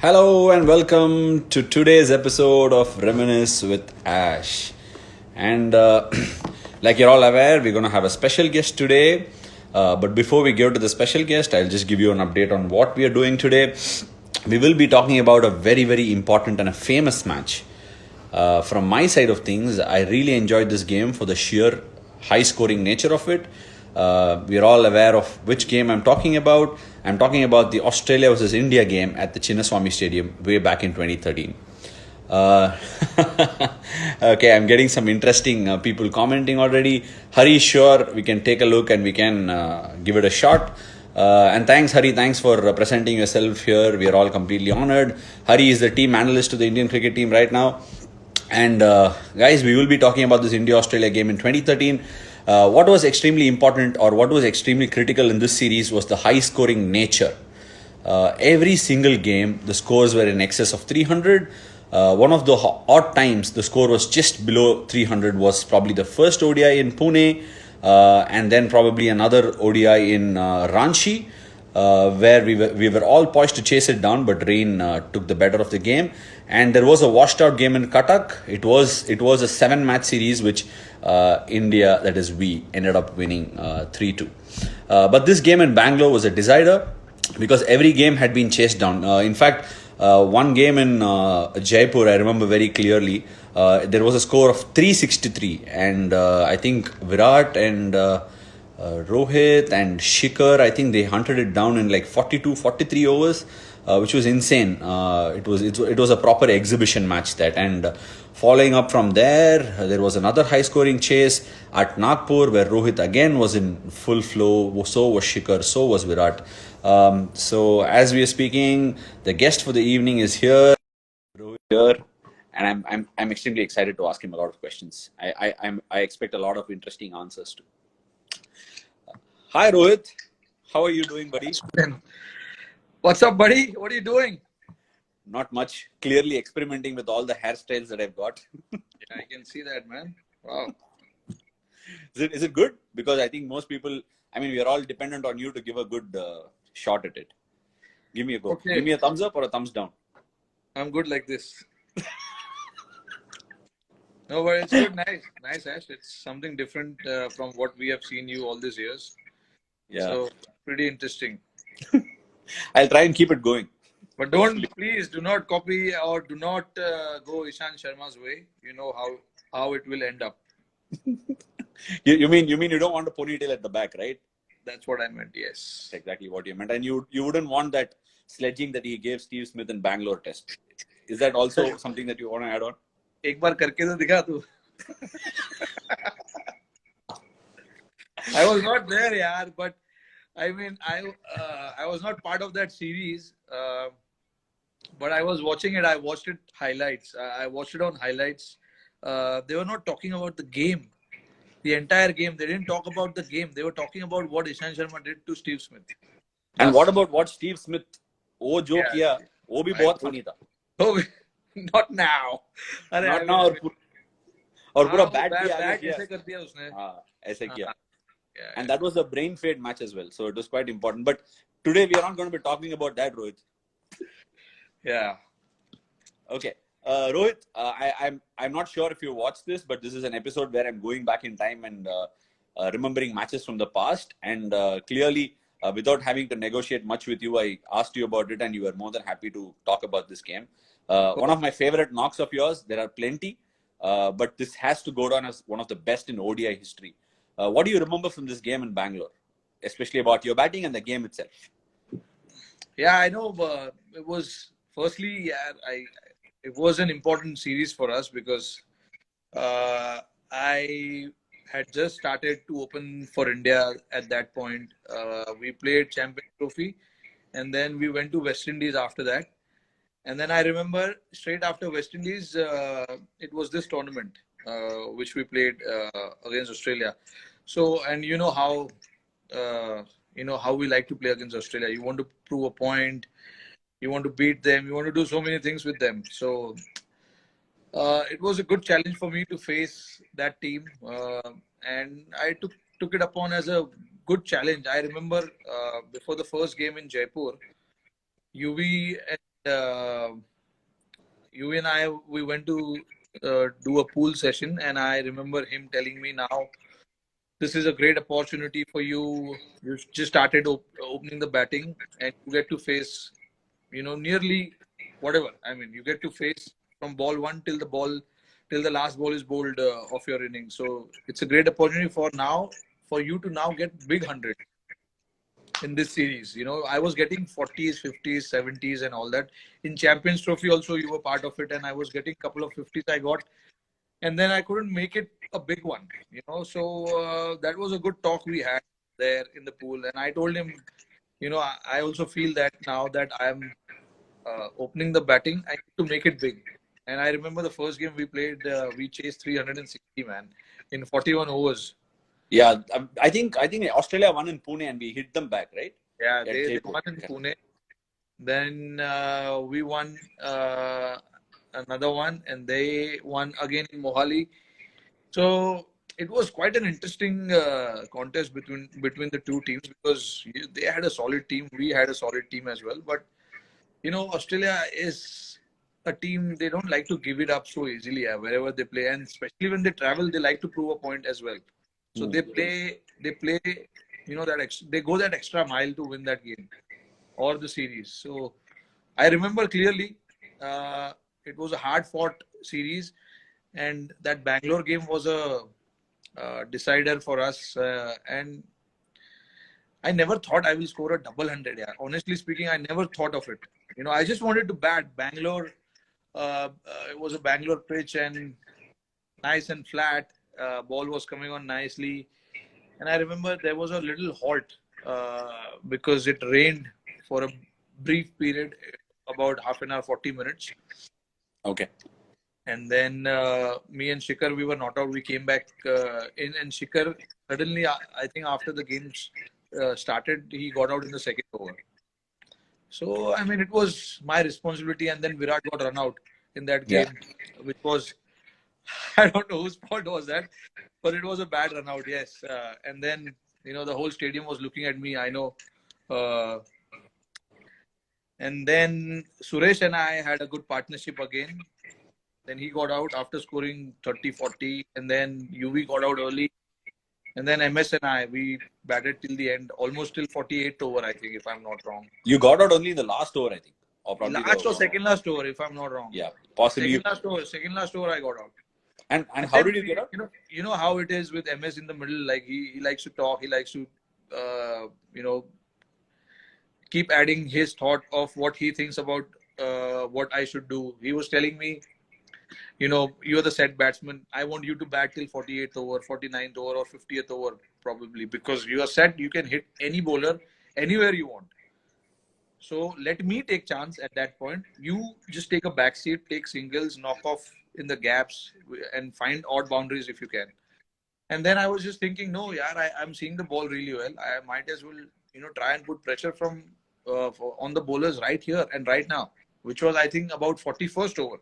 Hello and welcome to today's episode of Reminisce with Ash. And like you're all aware, we're going to have a special guest today. But before we go to the special guest, I'll just give you an update on what we are doing today. We will be talking about a very, very important and a famous match. From my side of things, I really enjoyed this game for the sheer high scoring nature of it. We are all aware of which game I'm talking about. I'm talking about the Australia versus India game at the Chinnaswamy Stadium way back in 2013. Okay, I'm getting some interesting people commenting already. Hari, sure, we can take a look and we can give it a shot. And thanks, Hari. Thanks for presenting yourself here. We are all completely honored. Hari is the team analyst to the Indian cricket team right now. And guys, we will be talking about this India-Australia game in 2013. What was extremely important or what was extremely critical in this series was the high-scoring nature. Every single game, the scores were in excess of 300. One of the odd times the score was just below 300 was probably the first ODI in Pune and then probably another ODI in Ranchi. Where we were all poised to chase it down, but rain took the better of the game, and there was a washed out game in Cuttack. It was a 7-match series which India, that is we, ended up winning 3-2. But this game in Bangalore was a decider because every game had been chased down. In fact, one game in Jaipur, I remember very clearly. There was a score of 363, and I think Virat and Rohit and Shikhar, I think they hunted it down in like 42, 43 overs, which was insane. It was a proper exhibition match that. And following up from there, there was another high-scoring chase at Nagpur where Rohit again was in full flow. So was Shikhar, so was Virat. So as we are speaking, the guest for the evening is here, Rohit here, and I'm extremely excited to ask him a lot of questions. I expect a lot of interesting answers too. Hi Rohit, how are you doing, buddy? What's up, buddy? What are you doing? Not much. Clearly experimenting with all the hairstyles that I've got. Yeah, I can see that, man. Wow. Is it good? Because I think most people, I mean, we are all dependent on you to give a good shot at it. Give me a go. Okay. Give me a thumbs up or a thumbs down. I'm good like this. No, but it's good. Nice, Ash. It's something different from what we have seen you all these years. Yeah. So, pretty interesting. I'll try and keep it going. But please do not copy or do not go Ishant Sharma's way. You know how it will end up. You mean you don't want a ponytail at the back, right? That's what I meant, yes. That's exactly what you meant. And you wouldn't want that sledging that he gave Steve Smith in Bangalore test. Is that also something that you want to add on? एक बार करके तो दिखा तू. I was not there, yaar, but I mean, I was not part of that series, but I was watching it. I watched it highlights. I watched it on highlights. They were not talking about the game, the entire game. They didn't talk about the game. They were talking about what Ishant Sharma did to Steve Smith. And what about what Steve Smith वो जो किया वो भी बहुत funny था. Oh, not now. Not now. और पूरा bat ऐसे कर दिया उसने. हाँ, ऐसे किया. And that was a brain fade match as well. So it was quite important. But today we are not going to be talking about that, Rohit. Yeah. Okay. Rohit, I'm not sure if you watched this, but this is an episode where I'm going back in time and remembering matches from the past. And clearly, without having to negotiate much with you, I asked you about it and you were more than happy to talk about this game. One of my favorite knocks of yours, there are plenty, but this has to go down as one of the best in ODI history. What do you remember from this game in Bangalore, especially about your batting and the game itself? Yeah, I know. It was firstly, it was an important series for us because I had just started to open for India at that point. We played Champions Trophy, and then we went to West Indies after that. And then I remember straight after West Indies, it was this tournament which we played against Australia. So, and you know how we like to play against Australia. You want to prove a point, you want to beat them, you want to do so many things with them. So it was a good challenge for me to face that team, and I took it upon as a good challenge. I remember before the first game in Jaipur, UV you and I, we went to do a pool session, and I remember him telling me, now this is a great opportunity for you. You just started opening the batting, and you get to face, nearly whatever. I mean, you get to face from ball one till the last ball is bowled of your innings. So it's a great opportunity for you to now get big hundred in this series. I was getting 40s, 50s, 70s, and all that. In Champions Trophy also, you were part of it, and I was getting a couple of 50s I got, and then I couldn't make it a big one. So that was a good talk we had there in the pool, and I told him, I also feel that now that I'm opening the batting, I need to make it big. And I remember the first game we played, we chased 360 man in 41 overs. Yeah, I think Australia won in Pune and we hit them back, right? Yeah, they won in Pune. Then we won another one, and they won again in Mohali. So it was quite an interesting contest between the two teams, because they had a solid team, we had a solid team as well. But Australia is a team, they don't like to give it up so easily wherever they play, and especially when they travel, they like to prove a point as well. So they play, they go that extra mile to win that game or the series. So I remember clearly, it was a hard fought series, and that Bangalore game was a decider for us. And I never thought I will score a double hundred. Yeah, honestly speaking, I never thought of it. I just wanted to bat. Bangalore, it was a Bangalore pitch, and nice and flat. Ball was coming on nicely, and I remember there was a little halt because it rained for a brief period, about half an hour, 40 minutes. Okay. And then me and Shikhar, we were not out. We came back in, and Shikhar suddenly, I think after the games started, he got out in the second over. So I mean, it was my responsibility, and then Virat got run out in that game, which was, I don't know whose fault was that, but it was a bad run out. Yes, and then the whole stadium was looking at me. I know. And then Suresh and I had a good partnership again. Then he got out after scoring 30, 40. And then UV got out early. And then MS and I, we batted till the end, almost till 48th over, I think, if I'm not wrong. You got out only in the last over, I think. Or probably last or second last over, if I'm not wrong. Yeah, possibly. Second last over, I got out. And how did you get out? You know how it is with MS in the middle. Like he likes to talk. He likes to, keep adding his thought of what he thinks about what I should do. He was telling me, you're the set batsman. I want you to bat till 48th over, 49th over, or 50th over, probably, because you are set. You can hit any bowler anywhere you want. So let me take chance at that point. You just take a back seat, take singles, knock off in the gaps, and find odd boundaries if you can. And then I was just thinking, no, I'm seeing the ball really well. I might as well, try and put pressure on the bowlers right here and right now, which was, I think, about 41st over.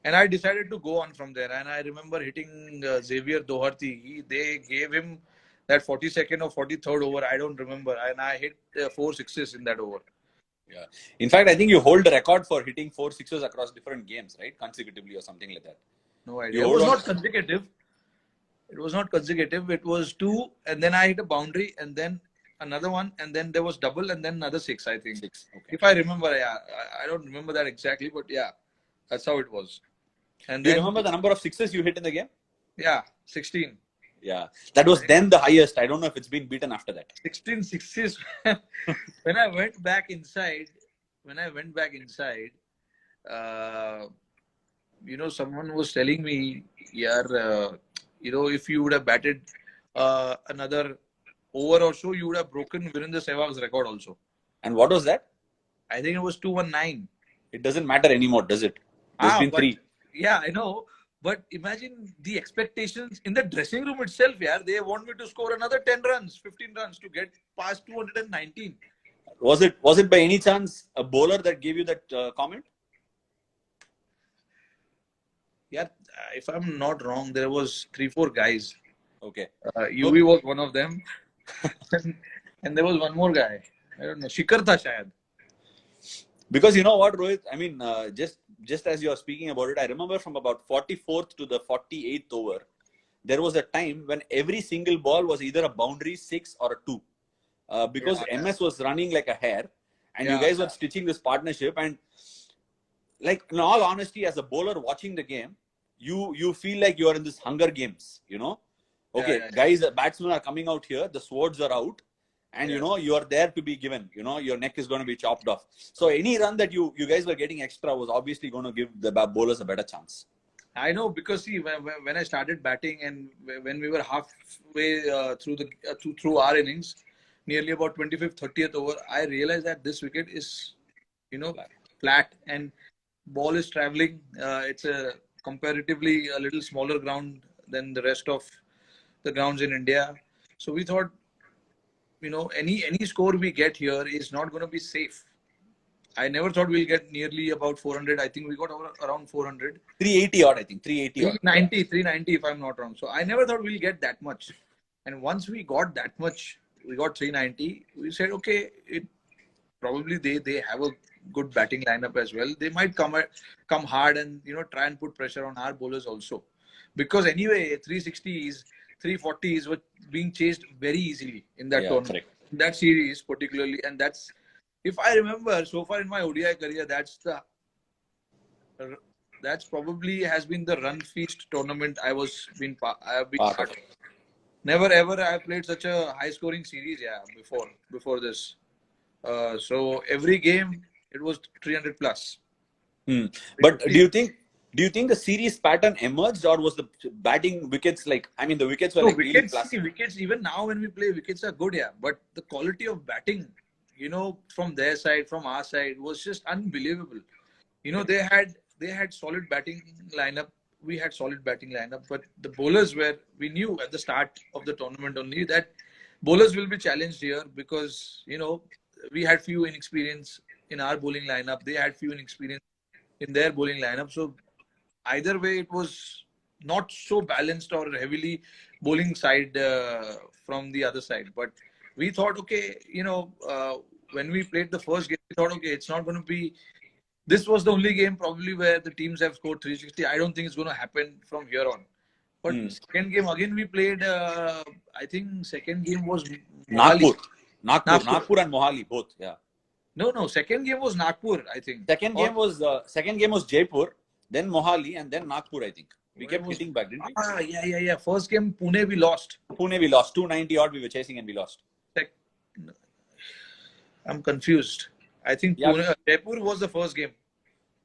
And I decided to go on from there. And I remember hitting Xavier Doherty. They gave him that 42nd or 43rd over. I don't remember. And I hit 4 sixes in that over. Yeah. In fact, I think you hold the record for hitting 4 sixes across different games, right? Consecutively or something like that. No idea. It was not consecutive. It was 2, and then I hit a boundary, and then another one, and then there was double, and then another 6, I think. 6. Okay. If I remember, yeah. I don't remember that exactly, but yeah, that's how it was. And do you remember the number of sixes you hit in the game? Yeah, 16. Yeah, that was then the highest. I don't know if it's been beaten after that. 16 sixes. When I went back inside, someone was telling me, if you would have batted another over or so, you would have broken Virendra Sehwag's record also. And what was that? I think it was 219. It doesn't matter anymore, does it? There's been 3. Yeah, I know. But imagine the expectations in the dressing room itself. Yeah, they want me to score another 10 runs, 15 runs to get past 219. Was it by any chance a bowler that gave you that comment? Yeah, if I'm not wrong, there was 3-4 guys. Okay. UV was one of them. And there was one more guy. I don't know. Shikhar tha shayad. Because you know what, Rohit? I mean, just as you're speaking about it, I remember from about 44th to the 48th over, there was a time when every single ball was either a boundary, six, or a two. Because Yeah, MS was running like a hare, and you yeah, guys were stitching this partnership. And like, in all honesty, as a bowler watching the game, you feel like you are in this Hunger Games. yeah, Okay, yeah, guys, batsmen are coming out here, the swords are out, and yeah. you are there to be given. Your neck is going to be chopped off. So any run that you guys were getting extra was obviously going to give the bowlers a better chance. I know, because see, when I started batting and when we were halfway through through our innings, nearly about 25th, 30th over, I realized that this wicket is, you know, flat, and ball is traveling. It's a comparatively a little smaller ground than the rest of the grounds in India. So we thought, any score we get here is not going to be safe. I never thought we'll get nearly about 400. I think we got around 400. 380 odd, I think. 380 odd. 390, 390 if I'm not wrong. So I never thought we'll get that much. And once we got that much, we got 390. We said, okay, probably they have a good batting lineup as well. They might come hard and try and put pressure on our bowlers also, because anyway 360s, 340s were being chased very easily in that tournament, correct. in that series particularly. And that's, if I remember so far in my ODI career, that's probably has been the run feast tournament I have been part of. Never ever I have played such a high scoring series before this. So every game it was 300 plus. But do you think the series pattern emerged, or was the batting wickets the wickets were really plastic? Wickets even now when we play, wickets are good, but the quality of batting, from their side, from our side, was just unbelievable. They had solid batting lineup. We had solid batting lineup, but the bowlers we knew at the start of the tournament only that bowlers will be challenged here, because we had few inexperience in our bowling lineup. They had few inexperience in their bowling lineup. So either way, it was not so balanced or heavily bowling side from the other side. But we thought, okay, when we played the first game, we thought, okay, it's not going to be. This was the only game probably where the teams have scored 360. I don't think it's going to happen from here on. But second game again we played. I think second game was Nagpur and Mohali both. Yeah. No. Second game was Nagpur, I think. Second game was Jaipur, then Mohali, and then Nagpur. I think we kept hitting back, didn't we? Yeah. First game Pune we lost. 290 odd. We were chasing and we lost. I'm confused. I think Jaipur was the first game.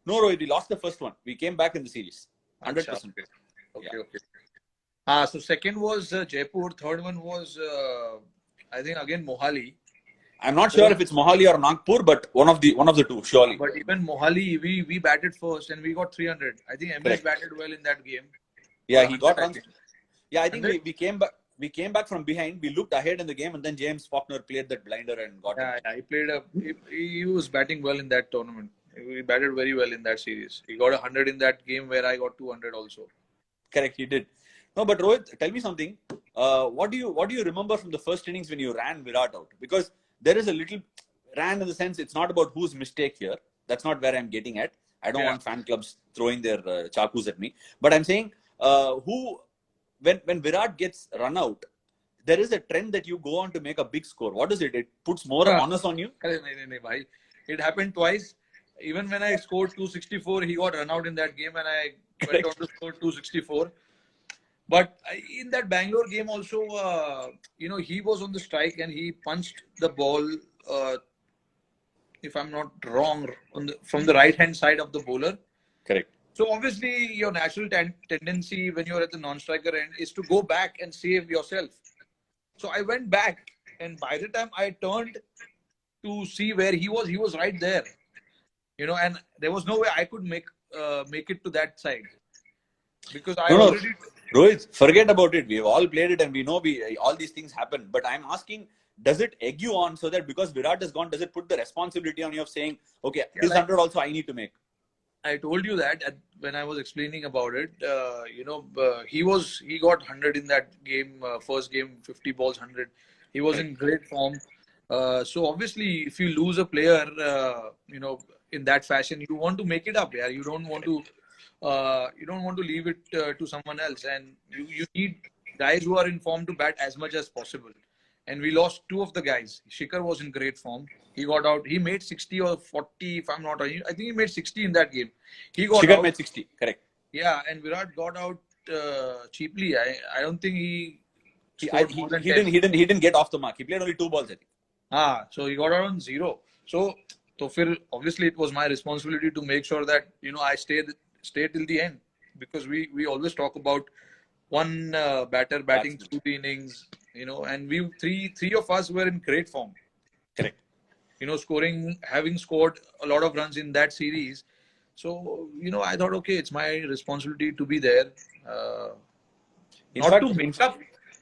No, Rohit, we lost the first one. We came back in the series. 100%. Okay. So second was Jaipur. Third one was I think again Mohali. I'm not sure if it's Mohali or Nagpur, but one of the two, surely. But even Mohali, we batted first and we got 300. I think MS batted well in that game. Yeah, he got runs. Yeah, I think we came back. We came back from behind. We looked ahead in the game, and then James Faulkner played that blinder and got it. Yeah, he was batting well in that tournament. He batted very well in that series. He got 100 in that game where I got 200 also. Correct, he did. No, but Rohit, tell me something. What do you remember from the first innings when you ran Virat out? Because there is a little ran in the sense it's not about whose mistake here. That's not where I'm getting at. I don't want fan clubs throwing their chakus at me. But I'm saying when Virat gets run out, there is a trend that you go on to make a big score. What is it? It puts more onus on you? It happened twice. Even when I scored 264, he got run out in that game and I went on to score 264. But in that Bangalore game also, he was on the strike and he punched the ball, if I'm not wrong, from the right-hand side of the bowler. Correct. So obviously, your natural tendency when you're at the non-striker end is to go back and save yourself. So I went back, and by the time I turned to see where he was right there. And there was no way I could make it to that side. Because Rohit, forget about it. We've all played it and we know all these things happen. But I'm asking, does it egg you on so that because Virat is gone, does it put the responsibility on you of saying, okay, his 100 also I need to make? I told you that when I was explaining about it. He got 100 in that game, first game, 50 balls, 100. He was in great form. So obviously, if you lose a player, in that fashion. You want to make it up, yeah. You don't want to leave it to someone else, and you need guys who are in form to bat as much as possible. And we lost two of the guys. Shikhar was in great form. He got out. He made 60 or 40, if I'm not wrong. I think he made 60 in that game. He got Shikhar out. made 60, correct. Yeah, and Virat got out cheaply. I don't think he He, scored he, more than he 10. didn't get off the mark. He played only 2 balls, I think. So he got out on 0. So obviously it was my responsibility to make sure that I stay till the end, because we always talk about one batter batting through the innings, and we three of us were in great form. Correct. Having scored a lot of runs in that series. So I thought, okay, it's my responsibility to be there,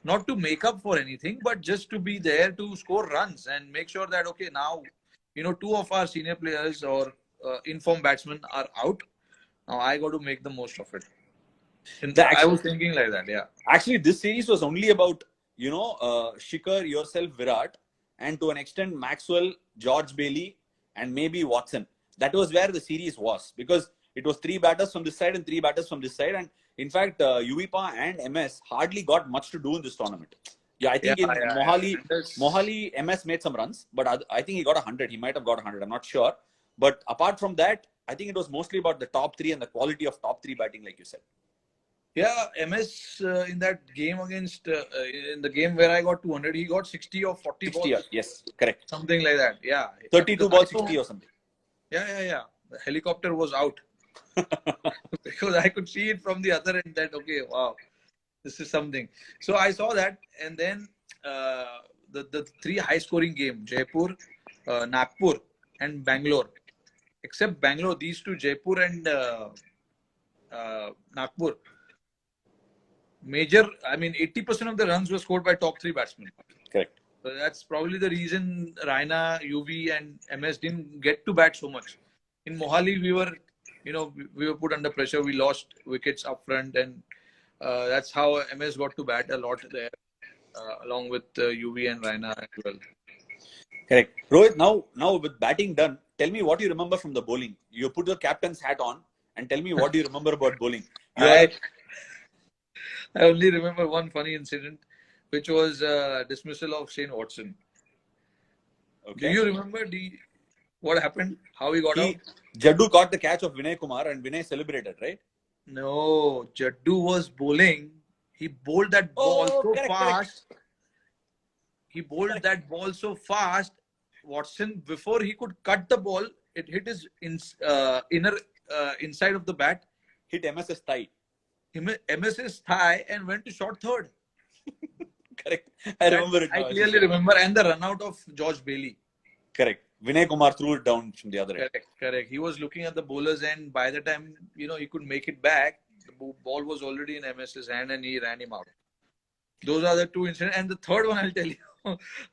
not to make up for anything, but just to be there to score runs and make sure that, okay, now two of our senior players or informed batsmen are out. Now I got to make the most of it. I was thinking like that, yeah. Actually, this series was only about, Shikhar, yourself, Virat, and to an extent, Maxwell, George Bailey, and maybe Watson. That was where the series was, because it was 3 batters from this side and 3 batters from this side. And in fact, UVPA and MS hardly got much to do in this tournament. Yeah, I think Mohali, MS made some runs, but I think he got 100. He might have got 100. I'm not sure. But apart from that, I think it was mostly about the top 3 and the quality of top 3 batting, like you said. Yeah, MS in that game against, in the game where I got 200, he got 60 or 40 balls. Yes, correct. Something like that, yeah. 32 balls, 60 or something. Yeah. The helicopter was out. Because I could see it from the other end that, okay, wow, this is something. So I saw that, and then the 3 high-scoring games, Jaipur, Nagpur, and Bangalore. Except Bangalore, these two, Jaipur and Nagpur, 80% of the runs were scored by top 3 batsmen. Correct. So that's probably the reason Raina, UV, and MS didn't get to bat so much. In Mohali, we were put under pressure. We lost wickets up front, and that's how MS got to bat a lot there, along with UV and Raina as well. Correct. Rohit, now with batting done, tell me what you remember from the bowling. You put your captain's hat on and tell me what do you remember about bowling. I only remember one funny incident, which was dismissal of Shane Watson. Okay. Do you remember what happened? How he got out? Jaddu caught the catch of Vinay Kumar and Vinay celebrated, right? No, Jaddu was bowling. He bowled that ball fast. Correct. He bowled that ball so fast. Watson, before he could cut the ball, it hit his inner inside of the bat. Hit MS's thigh. MS's thigh and went to short third. Correct. I remember it. I clearly remember. And the run out of George Bailey. Correct. Vinay Kumar threw it down from the other end. Correct. He was looking at the bowler's end. By the time he could make it back, the ball was already in MS's hand and he ran him out. Those are the 2 incidents. And the third one, I'll tell you,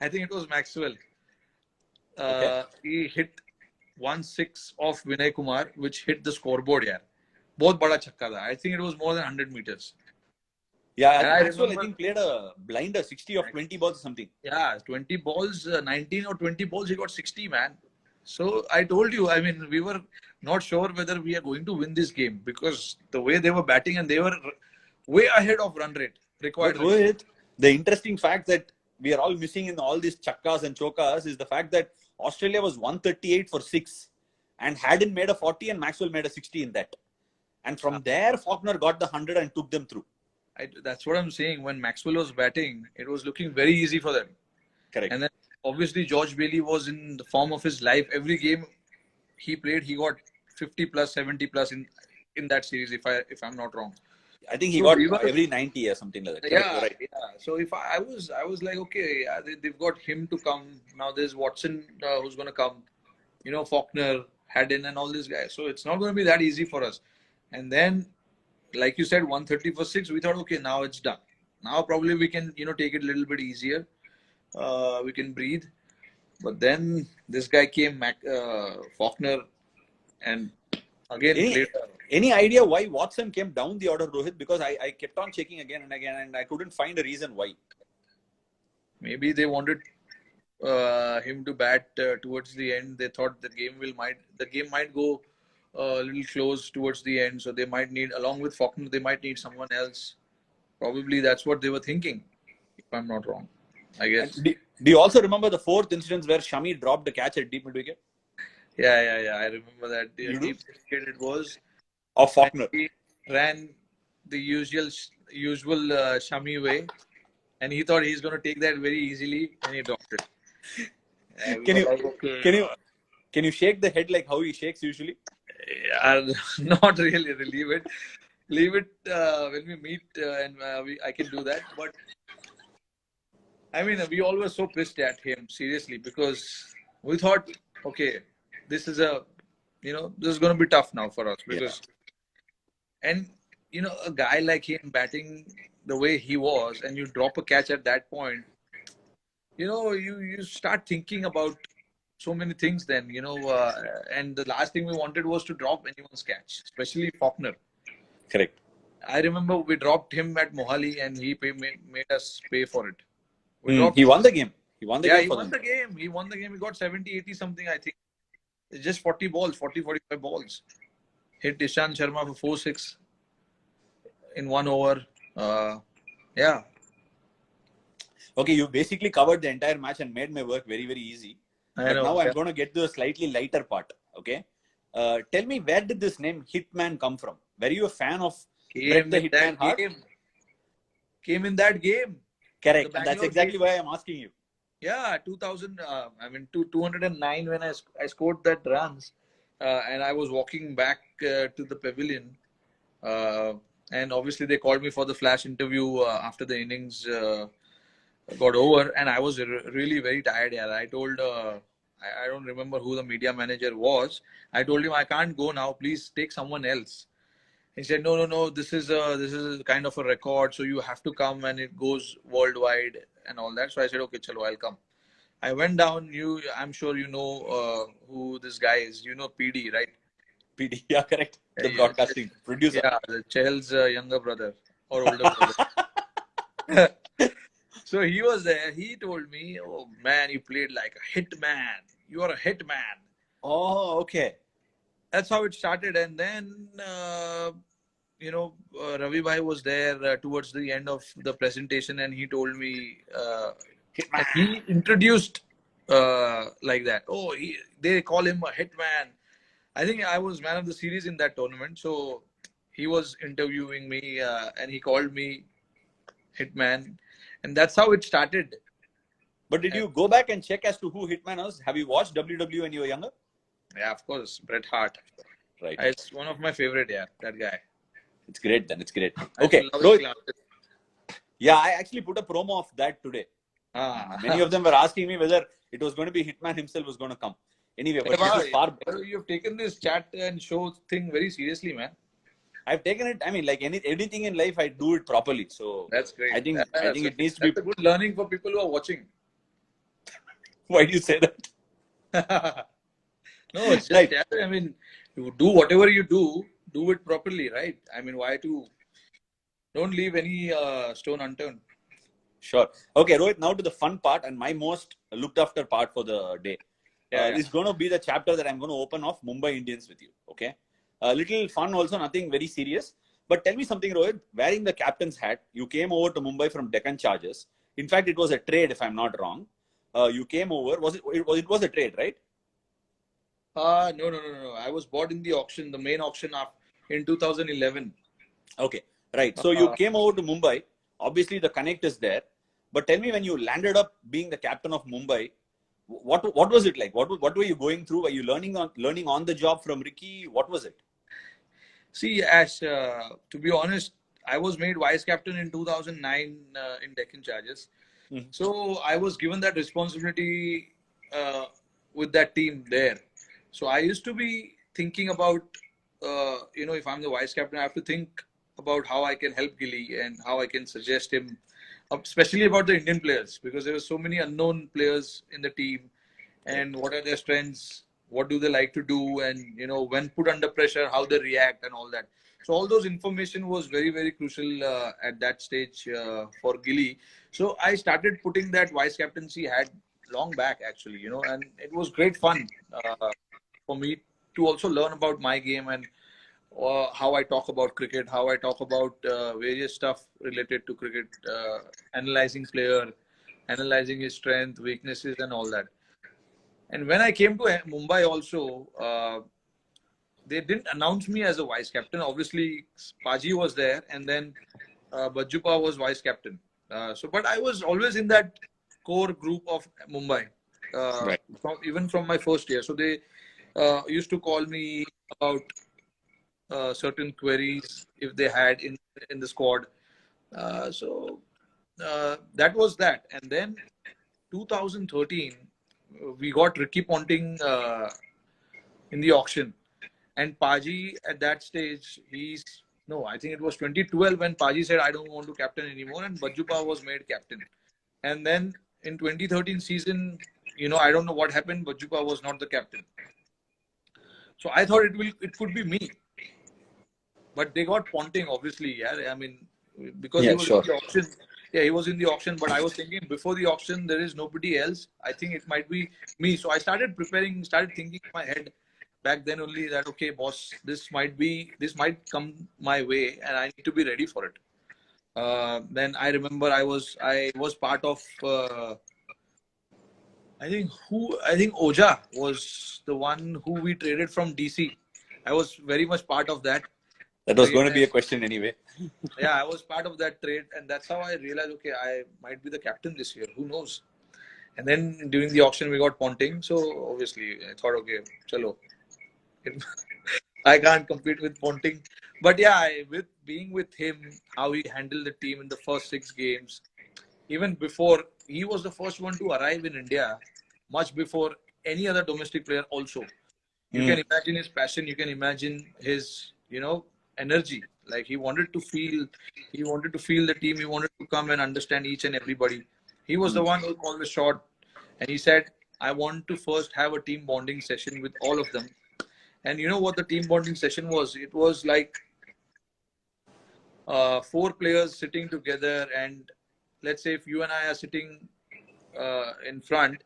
I think it was Maxwell. He hit 1-6 of Vinay Kumar, which hit the scoreboard. Yeah, बहुत बड़ा छक्का था. I think it was more than 100 meters. Yeah, Maxwell, I think, played a blinder, 60 of 20 balls or something. Yeah, 20 balls, 19 or 20 balls, he got 60, man. So I told you, we were not sure whether we are going to win this game, because the way they were batting, and they were way ahead of run rate required. But Rohit, the interesting fact that we are all missing in all these chakkas and chokas is the fact that Australia was 138 for 6 and hadn't made a 40, and Maxwell made a 60 in that. And from there, Faulkner got the 100 and took them through. That's what I'm saying. When Maxwell was batting, it was looking very easy for them. Correct. And then obviously George Bailey was in the form of his life. Every game he played, he got 50 plus, 70 plus in that series, if I'm not wrong. I think he got every 90 or something like that. Yeah, right. So if I was like, okay, they've got him to come. Now there's Watson who's going to come. Faulkner, Haddon, and all these guys. So it's not going to be that easy for us. And then, like you said, 130 for 6. We thought, okay, now it's done. Now probably we can, take it a little bit easier. We can breathe. But then this guy came, Faulkner, and again. Any idea why Watson came down the order, Rohit? Because I kept on checking again and again, and I couldn't find a reason why. Maybe they wanted him to bat towards the end. They thought the game might go a little close towards the end, so they might need, along with Faulkner, they might need someone else. Probably that's what they were thinking, if I'm not wrong. I guess. And do you also remember the fourth incident where Shami dropped the catch at deep mid wicket? Yeah. I remember that. The You do? deep wicket it was. Of Faulkner. He ran the usual Shami way, and he thought he's going to take that very easily, and he dropped it. We Can were you like, okay. can you shake the head like how he shakes usually? Not really. Leave it when we meet, and I can do that. But I mean, we all were so pissed at him, seriously, because we thought, okay, this is this is going to be tough now for us, because, and a guy like him batting the way he was, and you drop a catch at that point, you start thinking about so many things then, and the last thing we wanted was to drop anyone's catch, especially Faulkner. Correct. I remember we dropped him at Mohali, and he made us pay for it. He won the game. He won the game. He won the game. He won the game. He got 70, 80 something, I think. It's just 40 balls, 40, 45 balls. Hit Ishant Sharma for 4-6 in 1 over. Yeah. Okay, you basically covered the entire match and made my work very, very easy. But now I'm going to get to a slightly lighter part. Okay. Tell me, where did this name Hitman come from? Were you a fan of Bret the Hitman Hart? Came in that game. Correct. And that's exactly why I'm asking you. Yeah, 209 when I scored that runs, and I was walking back to the pavilion, and obviously they called me for the flash interview after the innings got over, and I was really very tired. Yeah, I told I don't remember who the media manager was. I told him I can't go now. Please take someone else. He said, no. This is kind of a record, so you have to come, and it goes worldwide and all that. So I said, okay, chalo, I'll come. I went down. I'm sure you know who this guy is. You know PD, right? PD, yeah, correct. The broadcasting producer. Yeah, the Chahal's younger brother or older brother. So he was there. He told me, "Oh man, you played like a hitman. You are a hitman." Oh, okay. That's how it started. And then, Ravi Bhai was there towards the end of the presentation, and he told me, he introduced like that. Oh, they call him a hitman. I think I was man of the series in that tournament. So he was interviewing me, and he called me hitman. And that's how it started. But did you go back and check as to who Hitman was? Have you watched WWE when you were younger? Yeah, of course. Bret Hart. Right. It's one of my favorite, that guy. It's great then. It's great. Okay. Rohit, yeah, I actually put a promo of that today. Many of them were asking me whether it was going to be Hitman himself was going to come. Anyway, but this is far better. You've taken this chat and show thing very seriously, man. I've taken it. I mean, like anything in life, I do it properly. So that's great. I think it needs to be. That's a good learning for people who are watching. Why do you say that? No, it's just right. I mean, you do whatever you do it properly, right? I mean, don't leave any stone unturned. Sure. Okay, Rohit, now to the fun part and my most looked after part for the day. It's going to be the chapter that I'm going to open of Mumbai Indians with you. Okay. A little fun also, nothing very serious. But tell me something, Rohit. Wearing the captain's hat, you came over to Mumbai from Deccan Chargers. In fact, it was a trade, if I'm not wrong. You came over. It was a trade, right? No. I was bought in the auction, the main auction in 2011. Okay, right. So you came over to Mumbai. Obviously, the connect is there. But tell me, when you landed up being the captain of Mumbai, what was it like? What were you going through? Were you learning on the job from Ricky? What was it? See, Ash, to be honest, I was made vice captain in 2009 in Deccan Chargers. Mm-hmm. So I was given that responsibility with that team there. So I used to be thinking about, if I'm the vice captain, I have to think about how I can help Gilly and how I can suggest him, especially about the Indian players, because there were so many unknown players in the team, and what are their strengths, what do they like to do, and when put under pressure, how they react and all that. So all those information was very, very crucial at that stage for Gilly. So I started putting that vice captaincy hat long back actually, and it was great fun for me to also learn about my game and how I talk about cricket, how I talk about various stuff related to cricket, analyzing player, analyzing his strength, weaknesses, and all that. And when I came to Mumbai also, they didn't announce me as a vice captain. Obviously, Paji was there, and then Bajjupa was vice captain. But I was always in that core group of Mumbai, Right. even from my first year. So they used to call me about certain queries if they had in the squad. That was that. And then 2013, we got Ricky Ponting in the auction. And Paji at that stage, I think it was 2012 when Paji said, I don't want to captain anymore. And Bajjupa was made captain. And then in 2013 season, I don't know what happened. Bajjupa was not the captain. So I thought it could be me. But they got Ponting, obviously. Yeah, I mean, because he was in the auction. Yeah, he was in the auction. But I was thinking before the auction, there is nobody else. I think it might be me. So I started preparing, started thinking in my head back then only that, okay, boss, this might come my way and I need to be ready for it. Then I remember I was part of, I think Oja was the one who we traded from DC. I was very much part of that. That was going to be a question anyway. Yeah, I was part of that trade, and that's how I realized, okay, I might be the captain this year. Who knows? And then during the auction, we got Ponting. So obviously, I thought, okay, chalo. I can't compete with Ponting. But yeah, with being with him, how he handled the team in the first 6 games, even before, he was the first one to arrive in India, much before any other domestic player also. You can imagine his passion. You can imagine his, energy. Like he wanted to feel the team. He wanted to come and understand each and everybody. He was the one who called the shot, and he said, I want to first have a team bonding session with all of them. And you know what the team bonding session was? It was like 4 players sitting together, and let's say if you and I are sitting in front,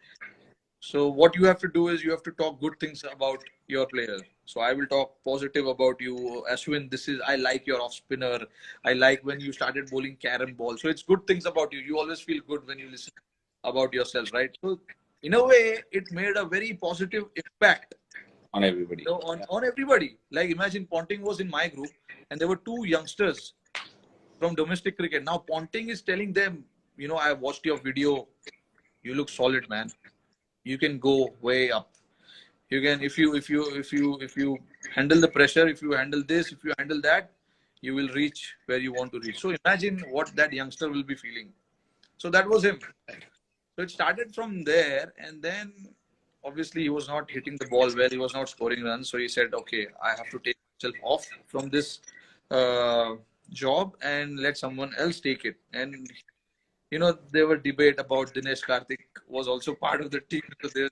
so what you have to do is you have to talk good things about your player. So I will talk positive about you, Ashwin. I like your off spinner. I like when you started bowling carom ball. So it's good things about you. You always feel good when you listen about yourself, right? So in a way, it made a very positive impact on everybody. On everybody. Like imagine Ponting was in my group, and there were 2 youngsters from domestic cricket. Now Ponting is telling them, I watched your video. You look solid, man. You can go way up. You can, if you handle the pressure, if you handle this, if you handle that, you will reach where you want to reach. So imagine what that youngster will be feeling. So that was him. So it started from there, and then obviously he was not hitting the ball well. He was not scoring runs. So he said, okay, I have to take myself off from this job and let someone else take it. And there were debate about Dinesh Karthik was also part of the team. So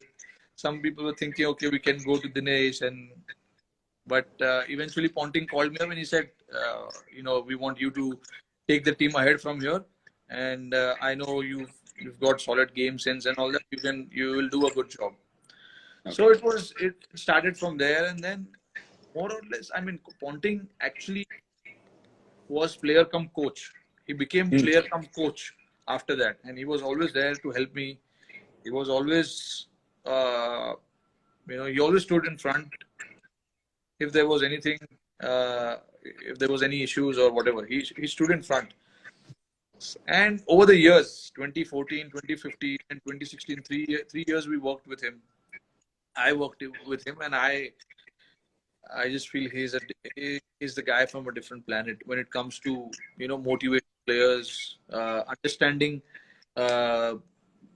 some people were thinking, okay, we can go to Dinesh, but eventually Ponting called me up and he said, we want you to take the team ahead from here, and I know you've got solid game sense and all that. You will do a good job. Okay. So it started from there, and then more or less, I mean, Ponting actually was player come coach. He became player come coach after that, and he was always there to help me. He was always he always stood in front if there was anything, if there was any issues or whatever. He stood in front. And over the years, 2014, 2015 and 2016, three years we worked with him. I worked with him, and I just feel he's the guy from a different planet when it comes to motivating players, understanding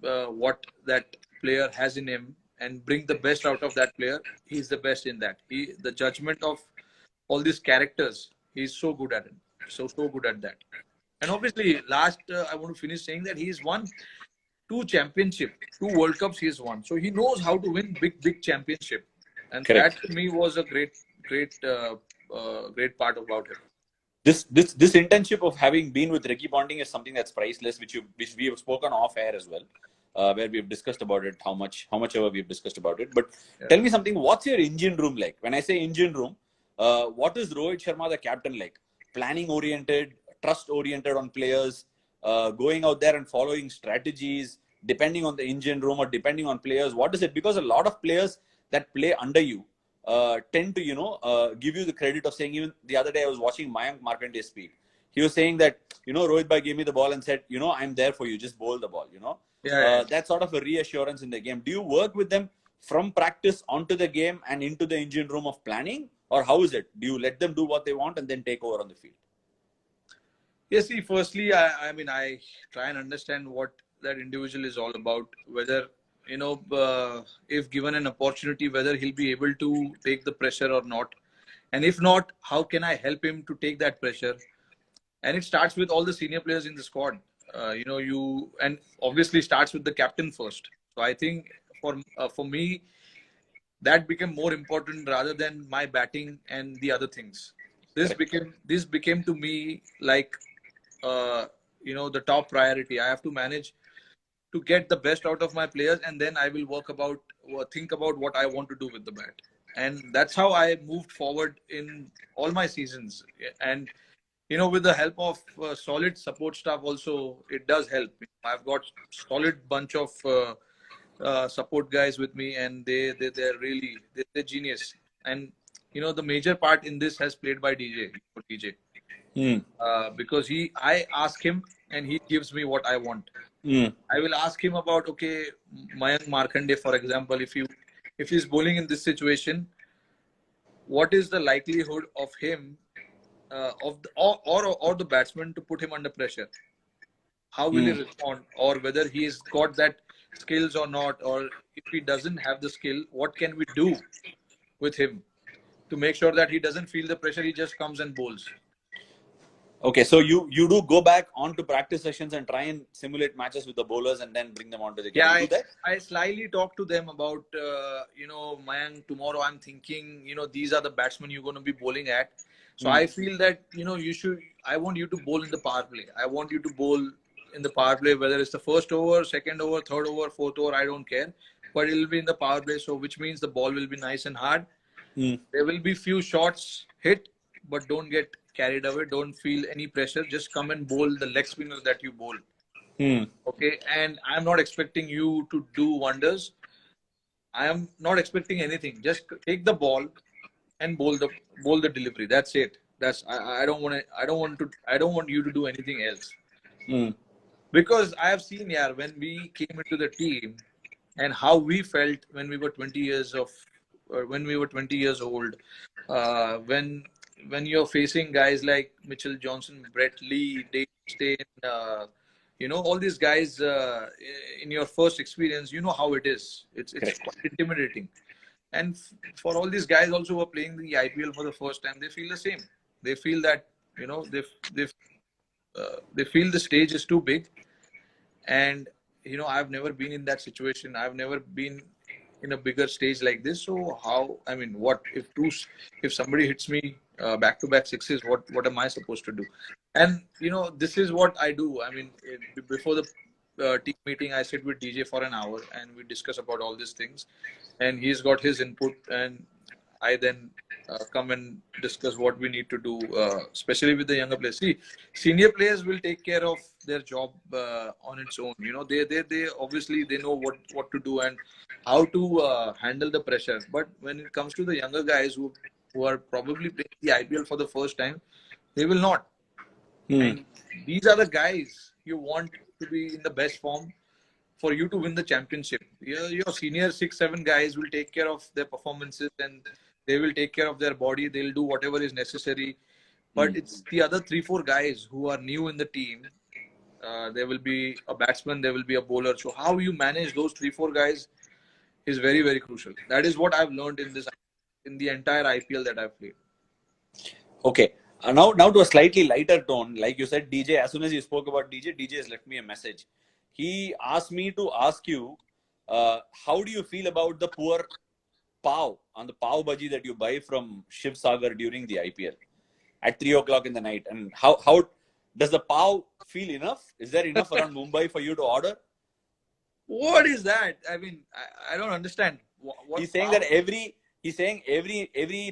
what that player has in him, and bring the best out of that player. He's the best in that. The judgment of all these characters, he's so good at it. So good at that. And obviously, I want to finish saying that he's won 2 championships, 2 World Cups he's won. So he knows how to win big championship. And Correct. That to me was a great part about him. This internship of having been with Ricky Ponting is something that's priceless, which we have spoken off air as well. where we've discussed about it, how much ever we've discussed about it. But Yeah. tell me something, what's your engine room like? When I say engine room, what is Rohit Sharma, the captain, like? Planning oriented, trust oriented on players, going out there and following strategies, depending on the engine room or depending on players. What is it? Because a lot of players that play under you tend to, give you the credit of saying, even the other day I was watching Mayank Markanday speak. He was saying that, Rohit Bhai gave me the ball and said, I'm there for you, just bowl the ball, Yeah. That's sort of a reassurance in the game. Do you work with them from practice onto the game and into the engine room of planning? Or how is it? Do you let them do what they want and then take over on the field? Yes, see, firstly, I try and understand what that individual is all about, whether, if given an opportunity, whether he'll be able to take the pressure or not. And if not, how can I help him to take that pressure? And it starts with all the senior players in the squad. And obviously starts with the captain first. So I think for me, that became more important rather than my batting and the other things. This became to me like the top priority. I have to manage to get the best out of my players, and then I will think about what I want to do with the bat. And that's how I moved forward in all my seasons. And with the help of solid support staff also, it does help. I've got solid bunch of support guys with me, and they're really they're genius. And the major part in this has played by DJ. Mm. Because I ask him and he gives me what I want. Mm. I will ask him about, okay, Mayank Markanday, for example, if he's bowling in this situation, what is the likelihood of him or the batsman to put him under pressure? How will he respond, or whether he's got that skills or not, or if he doesn't have the skill, what can we do with him to make sure that he doesn't feel the pressure? He just comes and bowls. Okay, so you do go back onto practice sessions and try and simulate matches with the bowlers and then bring them onto the game. Yeah, You do that? I slyly talk to them about, Mayank, tomorrow I'm thinking, these are the batsmen you're going to be bowling at. So I feel that, I want you to bowl in the power play. I want you to bowl in the power play, whether it's the first over, second over, third over, fourth over, I don't care. But it'll be in the power play, so which means the ball will be nice and hard. There will be few shots hit, but don't get carried away. Don't feel any pressure. Just come and bowl the leg spinners that you bowl. Okay, and I'm not expecting you to do wonders. I am not expecting anything. Just take the ball and bowl the delivery. That's it. I don't want you to do anything else. Because I have seen, when we came into the team and how we felt when we were 20 years old, when you're facing guys like Mitchell Johnson, Brett Lee, Dave Steyn, all these guys in your first experience, you know how it is. It's quite intimidating. And for all these guys also who are playing the IPL for the first time, they feel the same. They feel that, they feel the stage is too big. And, I've never been in that situation. I've never been in a bigger stage like this. So what if somebody hits me back-to-back sixes, what am I supposed to do? And, this is what I do. Before the team meeting, I sit with DJ for an hour and we discuss about all these things. And he's got his input, and I then come and discuss what we need to do, especially with the younger players. See, senior players will take care of their job on its own. They obviously they know what to do and how to handle the pressure. But when it comes to the younger guys who are probably playing the IPL for the first time, they will not. And these are the guys you want to be in the best form for you to win the championship. Your senior 6-7 guys will take care of their performances, and they will take care of their body. They'll do whatever is necessary. But it's the other 3-4 guys who are new in the team. There will be a batsman, there will be a bowler. So how you manage those 3-4 guys is very, very crucial. That is what I've learned in the entire IPL that I've played. Okay. Now to a slightly lighter tone. Like you said, DJ, as soon as you spoke about DJ has left me a message. He asked me to ask you, how do you feel about the poor pav on the pav bhaji that you buy from Shiv Sagar during the IPL at 3 o'clock in the night? And how does the pav feel enough? Is there enough around Mumbai for you to order? What is that? I mean, I don't understand. What He's saying power? that every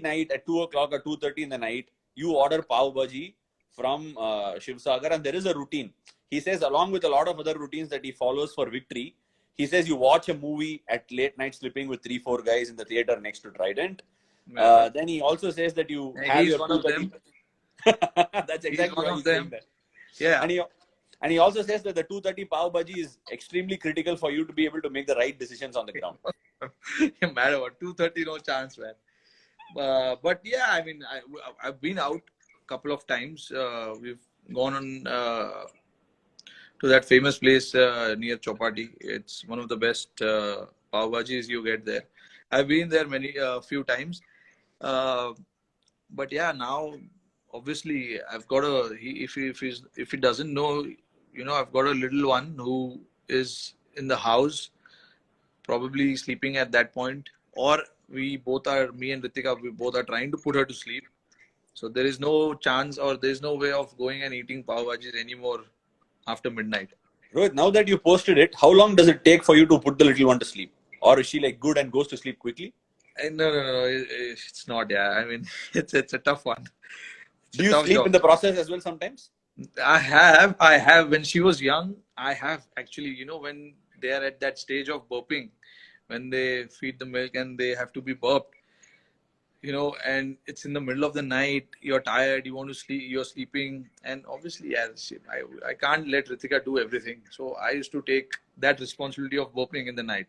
night at 2 o'clock or 2:30 in the night, you order pav bhaji from Shiv Sagar, and there is a routine. He says, along with a lot of other routines that he follows for victory, he says you watch a movie at late night sleeping with 3-4 guys in the theater next to Trident. Then he also says that you have He's your one of 2:30. them. That's He's exactly one why of he's saying them. that. Yeah. And he also says that the 2:30 pav bhaji is extremely critical for you to be able to make the right decisions on the ground. Matter what, 2:30, no chance, man. But yeah, I mean, I've been out a couple of times. We've gone on to that famous place near Chopati. It's one of the best pav bhajis you get there. I've been there many few times. Uh, but yeah, now obviously I've got if he doesn't know, I've got a little one who is in the house, probably sleeping at that point, or me and Ritika, we both are trying to put her to sleep. So there is no chance, or there is no way of going and eating pav bhajis anymore after midnight. Rohit, now that you posted it, how long does it take for you to put the little one to sleep? Or is she like good and goes to sleep quickly? No, it's not. Yeah, I mean, it's a tough one. It's Do a you tough sleep job. in the process as well sometimes? I have. When she was young, I have actually. When they are at that stage of burping, when they feed the milk and they have to be burped, and it's in the middle of the night, you're tired, you want to sleep, you're sleeping, and obviously, yeah, I can't let Ritika do everything. So I used to take that responsibility of burping in the night.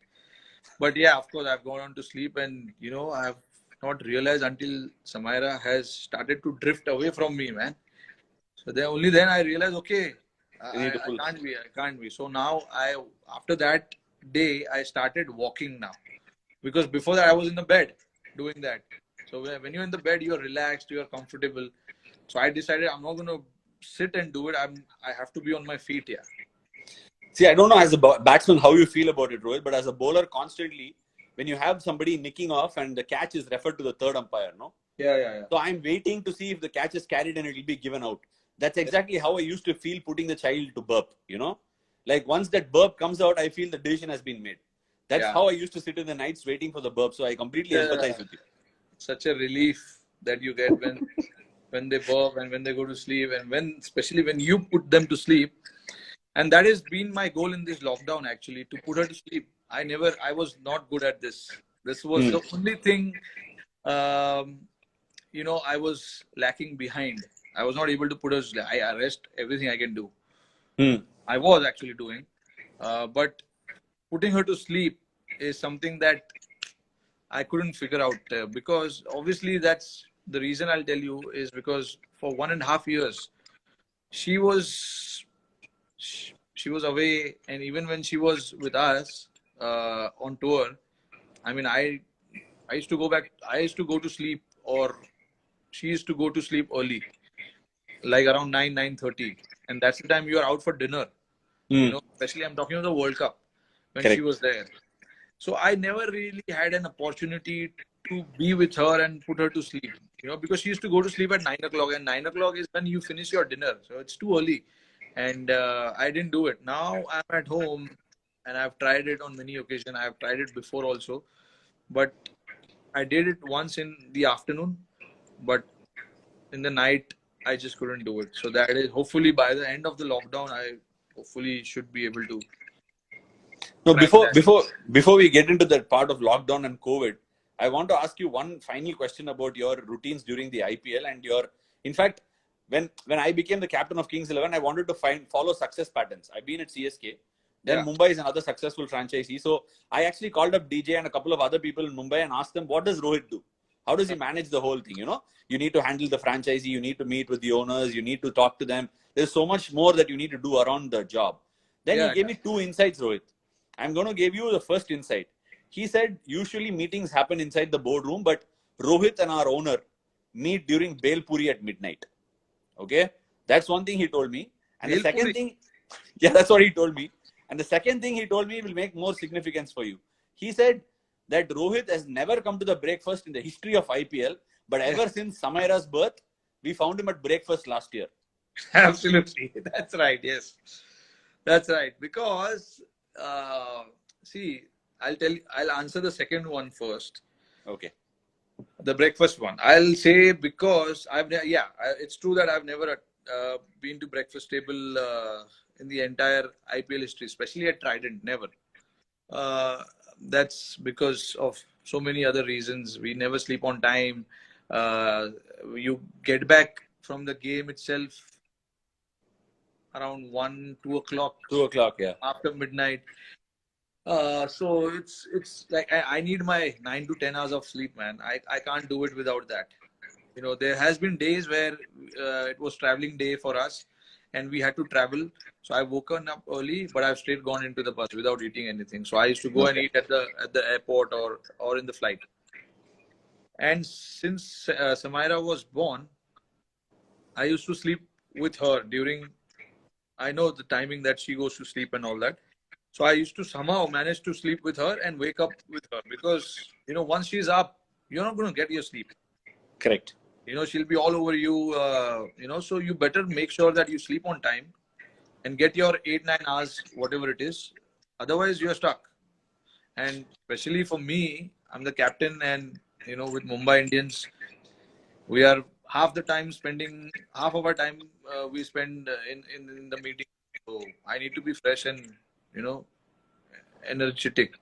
But yeah, of course, I've gone on to sleep, and I've not realized until Samaira has started to drift away from me, man. So then only then I realized, okay, You need to I pull. can't be. So now after that day, I started walking now, because before that I was in the bed doing that. So when you're in the bed, you're relaxed, you're comfortable. So I decided I'm not gonna sit and do it. I have to be on my feet. Yeah. See, I don't know as a batsman how you feel about it, Rohit, but as a bowler, constantly, when you have somebody nicking off and the catch is referred to the third umpire, no? Yeah. So I'm waiting to see if the catch is carried and it will be given out. That's exactly how I used to feel putting the child to burp. Like once that burp comes out, I feel the decision has been made. That's Yeah. how I used to sit in the nights waiting for the burp. So I completely empathize with you. Such a relief that you get when they burp and when they go to sleep, and especially when you put them to sleep. And that has been my goal in this lockdown, actually, to put her to sleep. I was not good at this. This was the only thing, um, I was lacking behind. I was not able to put her to sleep. I rest everything I can do. I was actually doing, but putting her to sleep is something that I couldn't figure out, because obviously that's the reason. I'll tell you is because for 1.5 years she was she was away, and even when she was with us on tour, I mean, I used to go back. I used to go to sleep, or she used to go to sleep early, like around 9:30, and that's the time you are out for dinner. Especially I'm talking of the World Cup when she Correct. was there. So I never really had an opportunity to be with her and put her to sleep. Because she used to go to sleep at 9 o'clock, and 9 o'clock is when you finish your dinner. So it's too early. And I didn't do it. Now I'm at home, and I've tried it on many occasions. I've tried it before also. But I did it once in the afternoon, but in the night, I just couldn't do it. So that is hopefully by the end of the lockdown, I hopefully should be able to No, crack before that. before before we get into that part of lockdown and COVID, I want to ask you one final question about your routines during the IPL and your. In fact, when I became the captain of Kings 11, I wanted to follow success patterns. I've been at CSK. Then Yeah. Mumbai is another successful franchisee. So I actually called up DJ and a couple of other people in Mumbai and asked them, what does Rohit do? How does he manage the whole thing? You need to handle the franchisee, you need to meet with the owners, you need to talk to them. There's so much more that you need to do around the job. Then he Yeah. gave me two insights, Rohit. I'm going to give you the first insight. He said usually meetings happen inside the boardroom, but Rohit and our owner meet during Bel Puri at midnight. Okay, that's one thing he told me. And the second Bhelpuri. thing, yeah, that's what he told me. And the second thing he told me will make more significance for you. He said that Rohit has never come to the breakfast in the history of IPL, but ever since Samaira's birth, we found him at breakfast last year. Absolutely. That's right. Yes. That's right. Because see, I'll answer the second one first. Okay. The breakfast one. I'll say because it's true that I've never been to breakfast table in the entire IPL history, especially at Trident. Never. Uh, that's because of so many other reasons. We never sleep on time. You get back from the game itself around 1, 2 o'clock. 2 o'clock, yeah. After midnight. So it's like I need my 9 to 10 hours of sleep, man. I can't do it without that. There has been days where it was traveling day for us, and we had to travel. So I've woken up early, but I've straight gone into the bus without eating anything. So I used to go and eat at the airport or in the flight. And since Samaira was born, I used to sleep with her during. I know the timing that she goes to sleep and all that. So I used to somehow manage to sleep with her and wake up with her because once she's up, you're not going to get your sleep. Correct. She'll be all over you. So you better make sure that you sleep on time and get your 8-9 hours, whatever it is. Otherwise, you're stuck. And especially for me, I'm the captain, and with Mumbai Indians, we are half of our time we spend in the meeting. So I need to be fresh and energetic.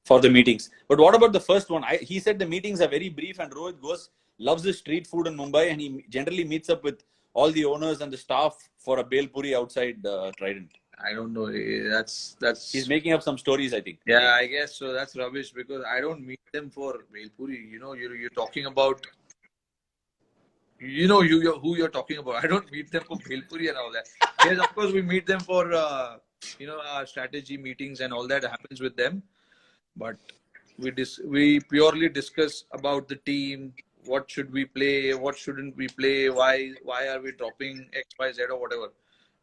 For the meetings. But what about the first one? He said the meetings are very brief, and Rohit loves the street food in Mumbai, and he generally meets up with all the owners and the staff for a bhel puri outside Trident. I don't know. That's He's making up some stories, I think. Yeah, I guess so. That's rubbish because I don't meet them for bhel puri. You're talking about. Who you're talking about. I don't meet them for bhel puri and all that. Yes, of course we meet them for our strategy meetings and all that happens with them. But we purely discuss about the team. What should we play? What shouldn't we play? Why are we dropping X, Y, Z or whatever?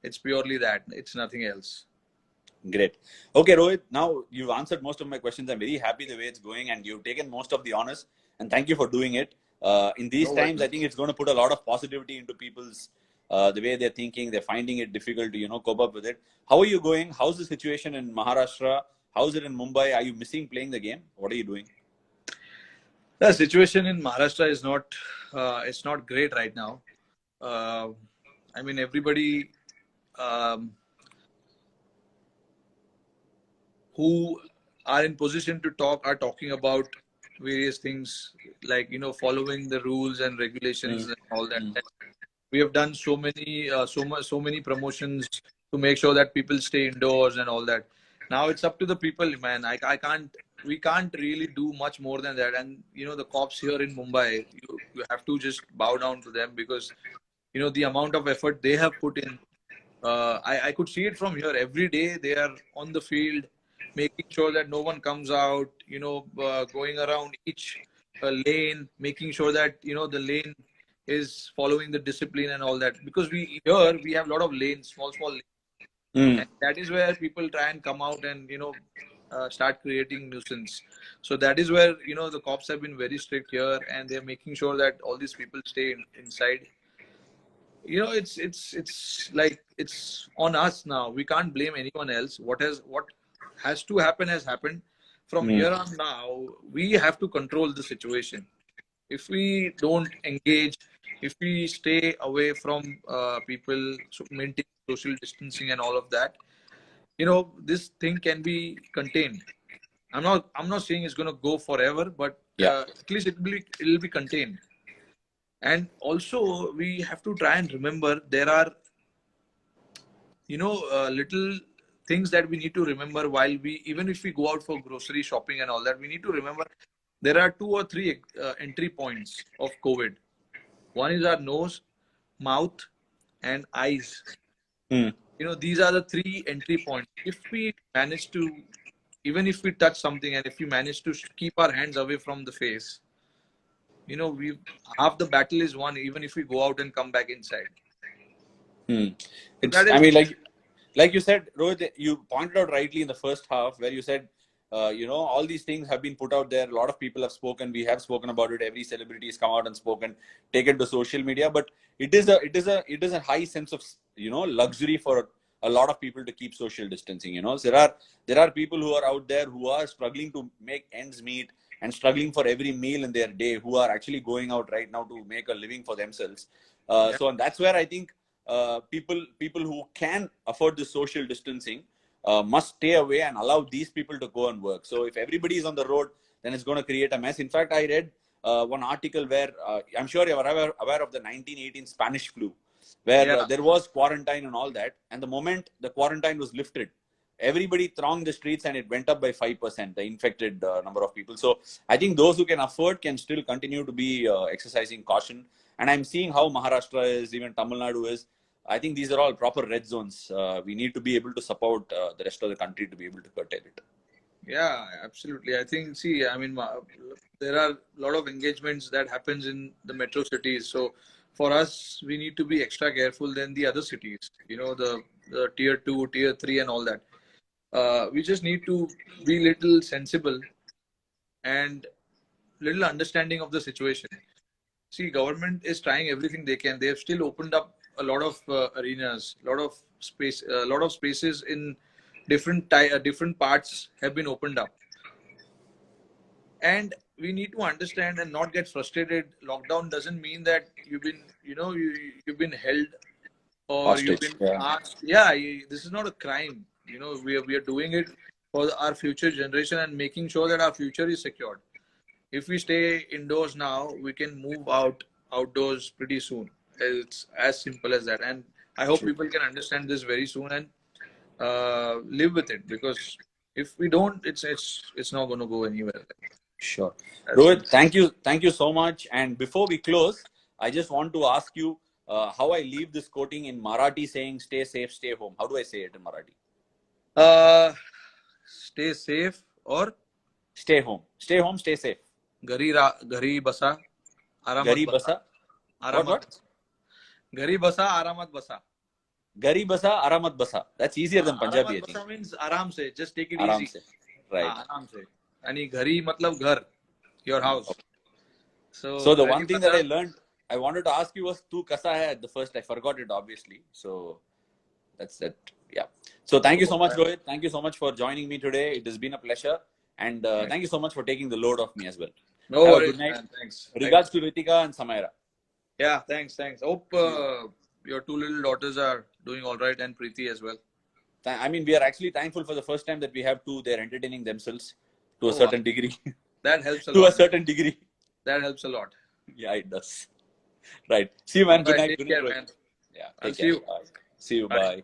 It's purely that. It's nothing else. Great. Okay, Rohit. Now you've answered most of my questions. I'm very happy the way it's going, and you've taken most of the honors. And thank you for doing it. In these times, I think it's going to put a lot of positivity into people's the way they're thinking. They're finding it difficult to cope up with it. How are you going? How's the situation in Maharashtra? How's it in Mumbai? Are you missing playing the game? What are you doing? The situation in Maharashtra is not it's not great right now. I mean, everybody who are in position to talk are talking about various things like following the rules and regulations and all that. We have done so many promotions to make sure that people stay indoors and all that. Now it's up to the people, man. We can't really do much more than that. And the cops here in Mumbai, you have to just bow down to them because the amount of effort they have put in. I could see it from here. Every day they are on the field, making sure that no one comes out. Going around each lane, making sure that the lane is following the discipline and all that. Because we have a lot of lanes, small lanes. And that is where people try and come out and start creating nuisance. So that is where the cops have been very strict here, and they're making sure that all these people stay inside. It's like it's on us now. We can't blame anyone else. What has to happen has happened. From here on now, we have to control the situation. If we don't engage, if we stay away from people, maintain social distancing and all of that, this thing can be contained. I'm not saying it's going to go forever, but at least it'll be contained. And also we have to try and remember there are little things that we need to remember while even if we go out for grocery shopping and all that. We need to remember there are 2 or 3 entry points of COVID. One is our nose, mouth, and eyes. These are the 3 entry points. If we manage to, even if we touch something, and if we manage to keep our hands away from the face, we half the battle is won. Even if we go out and come back inside. I mean, like you said, Rohit, you pointed out rightly in the first half where you said, all these things have been put out there. A lot of people have spoken. We have spoken about it. Every celebrity has come out and spoken, taken to social media. But it is a high sense of luxury for a lot of people to keep social distancing. You know, so there are people who are out there who are struggling to make ends meet and struggling for every meal in their day, who are actually going out right now to make a living for themselves. So and that's where I think people who can afford the social distancing must stay away and allow these people to go and work. So if everybody is on the road, then it's going to create a mess. In fact, I read one article where I'm sure you're aware of the 1918 Spanish flu, where there was quarantine and all that. And the moment the quarantine was lifted, everybody thronged the streets and it went up by 5%, the infected number of people. So I think those who can afford can still continue to be exercising caution. And I'm seeing how Maharashtra is, even Tamil Nadu is. I think these are all proper red zones. We need to be able to support the rest of the country to be able to curtail it. Yeah, absolutely. I think, see, I mean, there are a lot of engagements that happens in the metro cities. So for us, we need to be extra careful than the other cities, you know, the tier 2, tier 3 and all that. We just need to be little sensible and little understanding of the situation. See, government is trying everything they can. They have still opened up a lot of arenas, a lot of spaces in different parts have been opened up. And we need to understand and not get frustrated. Lockdown doesn't mean that you've been, you've been held or Hostage, you've been asked. Yeah, this is not a crime. You know, we are doing it for our future generation and making sure that our future is secured. If we stay indoors now, we can move outdoors pretty soon. It's as simple as that. And I hope people can understand this very soon and live with it, because if we don't, it's not going to go anywhere. Sure. Rohit, thank you so much. And before we close, I just want to ask you how I leave this quoting in Marathi saying "Stay safe, stay home." How do I say it in Marathi? Stay safe or stay home. Stay home, stay safe. घरी बसा, घरी बसा. What? घरी बसा, आरामात बसा. घरी बसा, आरामात बसा. That's easier than Punjabi, I think. Basa means आराम से, just take it आराम easy. से. Right. आराम से. आणि घरी मतलब घर, your house. Okay. So the one thing that I learned, I wanted to ask you was "Tu kasa hai?" At the first, I forgot it obviously. So that's that. Yeah. So thank you so much, Rohit. Thank you so much for joining me today. It has been a pleasure, and thank you so much for taking the load off me as well. No Have worries, a good night. man. Thanks. Regards to Ritika and Samaira. Yeah, thanks. Hope your two little daughters are doing all right, and Preeti as well. I mean, we are actually thankful for the first time that we have two. They're entertaining themselves to a certain degree. That helps a lot. To a certain degree. That helps a lot. Yeah, it does. Right. See you, man. Good night. Take care, man. Yeah. I'll see you. See you. Bye.